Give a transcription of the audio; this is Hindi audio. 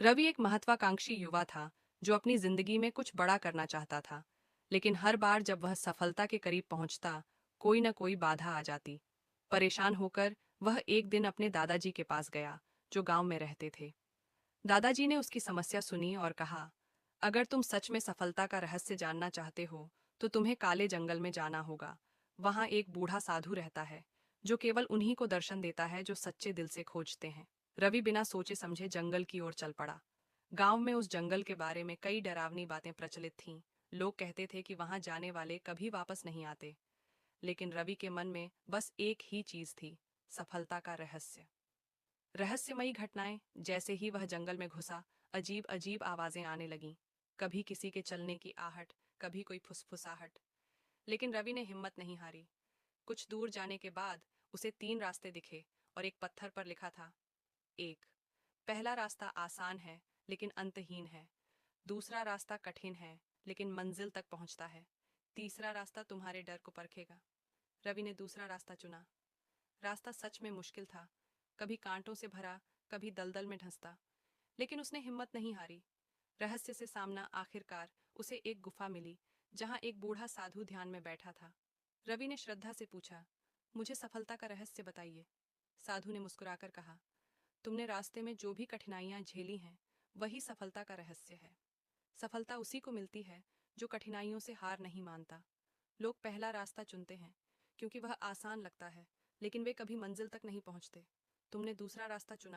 रवि एक महत्वाकांक्षी युवा था जो अपनी जिंदगी में कुछ बड़ा करना चाहता था। लेकिन हर बार जब वह सफलता के करीब पहुंचता, कोई न कोई बाधा आ जाती। परेशान होकर वह एक दिन अपने दादाजी के पास गया, जो गांव में रहते थे। दादाजी ने उसकी समस्या सुनी और कहा, अगर तुम सच में सफलता का रहस्य जानना चाहते हो तो तुम्हें काले जंगल में जाना होगा। वहां एक बूढ़ा साधु रहता है जो केवल उन्हीं को दर्शन देता है जो सच्चे दिल से खोजते हैं। रवि बिना सोचे समझे जंगल की ओर चल पड़ा। गांव में उस जंगल के बारे में कई डरावनी बातें प्रचलित थीं। लोग कहते थे कि वहां जाने वाले कभी वापस नहीं आते। लेकिन रवि के मन में बस एक ही चीज थी, सफलता का रहस्य। रहस्यमयी घटनाएं। जैसे ही वह जंगल में घुसा, अजीब अजीब आवाजें आने लगीं। कभी किसी के चलने की आहट, कभी कोई फुसफुसाहट। लेकिन रवि ने हिम्मत नहीं हारी। कुछ दूर जाने के बाद उसे 3 रास्ते दिखे और एक पत्थर पर लिखा था, एक। पहला रास्ता आसान है लेकिन अंतहीन है। दूसरा रास्ता कठिन है लेकिन मंजिल तक पहुंचता है। तीसरा रास्ता तुम्हारे डर को परखेगा। रवि ने दूसरा रास्ता चुना। रास्ता सच में मुश्किल था, कभी कांटों से भरा, कभी दलदल में धंसता। लेकिन उसने हिम्मत नहीं हारी। रहस्य से सामना आखिरकार उसे एक गुफा मिली, जहां एक बूढ़ा साधु ध्यान में बैठा था। रवि ने श्रद्धा से पूछा, मुझे सफलता का रहस्य बताइए। साधु ने मुस्कुराकर कहा, तुमने रास्ते में जो भी कठिनाइयां झेली हैं, वही सफलता का रहस्य है। सफलता उसी को मिलती है जो कठिनाइयों से हार नहीं मानता। लोग पहला रास्ता चुनते हैं क्योंकि वह आसान लगता है, लेकिन वे कभी मंजिल तक नहीं पहुंचते। तुमने दूसरा रास्ता चुना